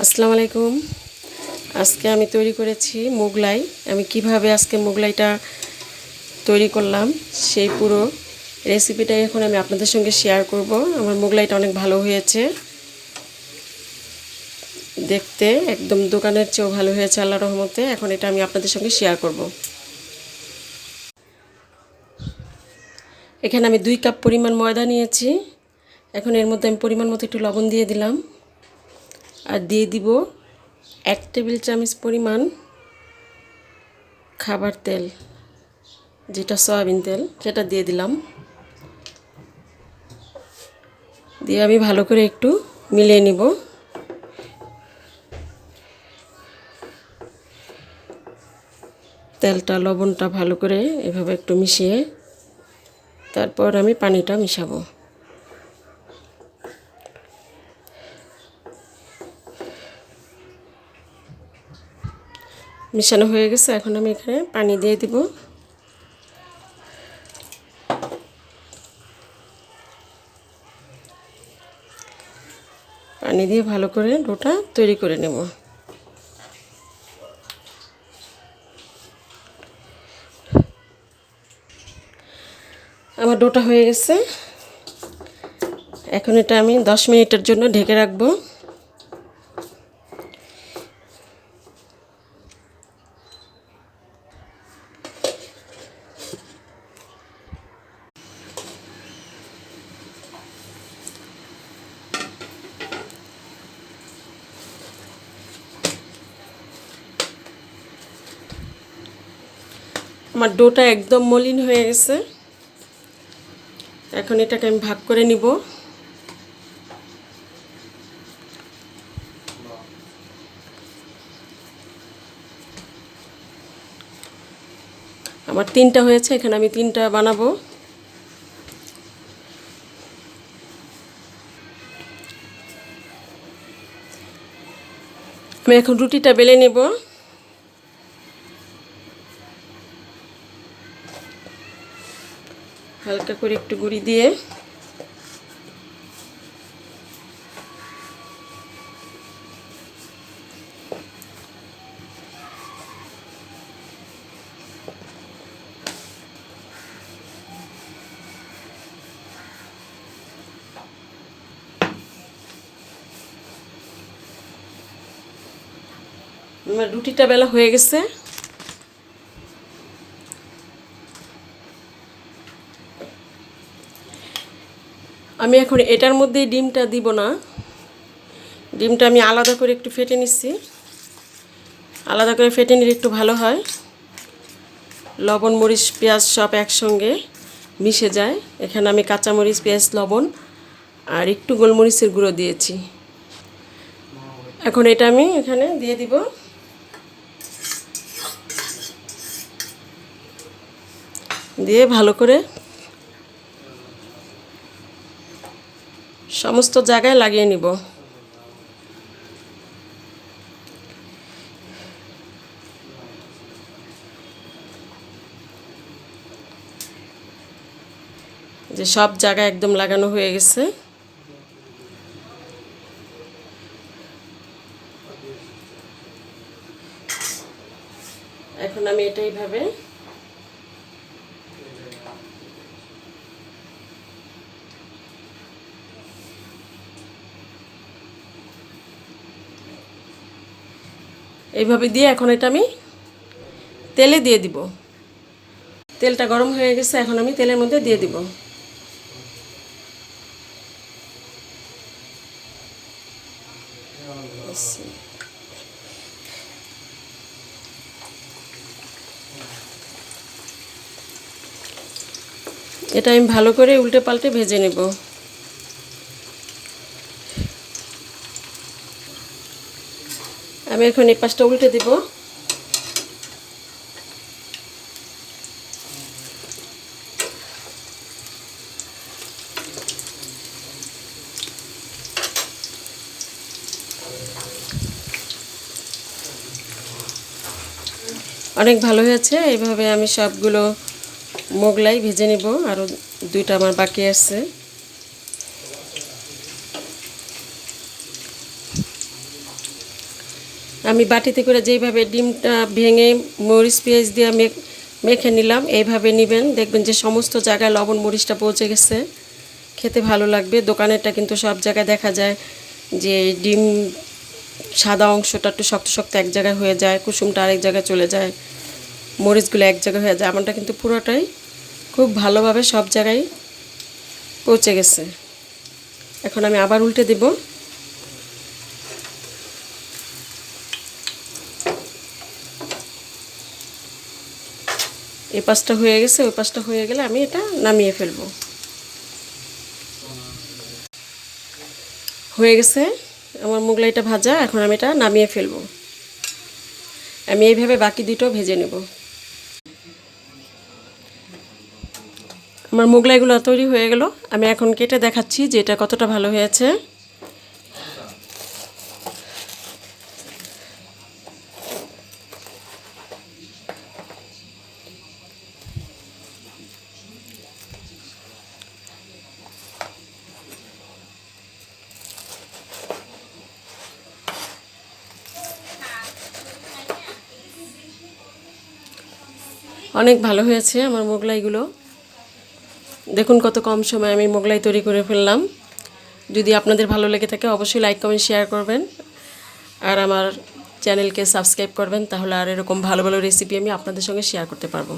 আসসালামু আলাইকুম। আজকে আমি তৈরি করেছি মোগলাই। আমি কিভাবে আজকে মোগলাইটা তৈরি করলাম সেই পুরো রেসিপিটাই এখন আমি আপনাদের সঙ্গে শেয়ার করব। আমার মোগলাইটা অনেক ভালো হয়েছে, দেখতে একদম দোকানের চেয়েও ভালো হয়েছে আল্লাহর রহমতে। এখন এটা আমি আপনাদের সঙ্গে শেয়ার করব। এখানে আমি 2 কাপ পরিমাণ ময়দা নিয়েছি। এখন এর মধ্যে আমি পরিমাণ মতো একটু লবণ দিয়ে দিলাম, আর দিয়ে দিব 1 টেবিল চামচ পরিমাণ খাবার তেল, যেটা সয়াবিন তেল, সেটা দিয়ে দিলাম। দিয়ে আমি ভালো করে একটু মিলিয়ে নিব। তেলটা লবণটা ভালো করে এভাবে একটু মিশিয়ে তারপর আমি পানিটা মিশাবো। মিশানো হয়ে গেছে, এখন আমি এখানে পানি দিয়ে দিব। পানি দিয়ে ভালো করে ডোটা তৈরি করে নেব। আমার ডোটা হয়ে গেছে। এখন এটা আমি 10 মিনিটের জন্য ঢেকে রাখবো। আমার ডোটা একদম মলিন হয়ে গেছে। এখন এটাকে আমি ভাগ করে নিব। আমার 3টা হয়েছে, এখানে আমি 3টা বানাবো। আমি এখন রুটিটা বেলে নেব। হালকা করে একটু গুঁড়ি দিয়ে আমার রুটিটা বেলা হয়ে গেছে। আমি এখন এটার মধ্যে ডিমটা দিব না। ডিমটা আমি আলাদা করে একটু ফেটে নিচ্ছি। আলাদা করে ফেটে নিলে একটু ভালো হয়, লবণ মরিচ পেঁয়াজ সব একসঙ্গে মিশে যায়। এখানে আমি কাঁচামরিচ পেঁয়াজ লবণ আর একটু গোলমরিচের গুঁড়ো দিয়েছি। এখন এটা আমি এখানে দিয়ে দিব। দিয়ে ভালো করে সমস্ত জায়গায় লাগিয়ে নিব। যে সব জায়গায় একদম লাগানো হয়ে গেছে। এখন আমি এটা এইভাবে এইভাবে দিয়ে এখন এটা আমি তেলে দিয়ে দিব। তেলটা গরম হয়ে গেছে, এখন আমি তেলের মধ্যে দিয়ে দিব। এটা আমি ভালো করে উল্টে পাল্টে ভেজে নেব। আমি এখন এই পাশটা উল্টে দিব। অনেক ভালো হয়েছে। এইভাবে আমি সবগুলো মোগলাই ভেজে নেব। আরও 2টা আমার বাকি আছে। আমি বাটিতে করে যেইভাবে ডিমটা ভেঙে মরিচ পেঁয়াজ দিয়ে মেখে নিলাম, এইভাবে নেবেন, দেখবেন যে সমস্ত জায়গায় লবণ মরিচটা পৌঁছে গেছে, খেতে ভালো লাগবে। দোকানেরটা কিন্তু সব জায়গায় দেখা যায় যে ডিম সাদা অংশটা একটু শক্ত শক্ত এক জায়গায় হয়ে যায়, কুসুমটা আরেক জায়গায় চলে যায়, মরিচগুলো এক জায়গায় হয়ে যায়। আমারটা কিন্তু পুরোটাই খুব ভালোভাবে সব জায়গায় পৌঁছে গেছে। এখন আমি আবার উল্টে দেব। এই পাশটা হয়ে গেছে, ওই পাশটা হয়ে গেলে আমি এটা নামিয়ে ফেলবো। হয়ে গেছে আমার মোগলাইটা ভাজা, এখন আমি এটা নামিয়ে ফেলবো। আমি এইভাবে বাকি দুটো ভেজে নেব। আমার মোগলাইগুলো তৈরি হয়ে গেল। আমি এখন কেটে দেখাচ্ছি যে এটা কতটা ভালো হয়েছে। অনেক ভালো হয়েছে আমার মোগলাইগুলো। দেখুন কত কম সময়ে আমি মোগলাই তৈরি করে ফেললাম। যদি আপনাদের ভালো লেগে থাকে অবশ্যই লাইক কমেন্ট শেয়ার করবেন, আর আমার চ্যানেলকে সাবস্ক্রাইব করবেন, তাহলে আর এরকম ভালো ভালো রেসিপি আমি আপনাদের সঙ্গে শেয়ার করতে পারবো।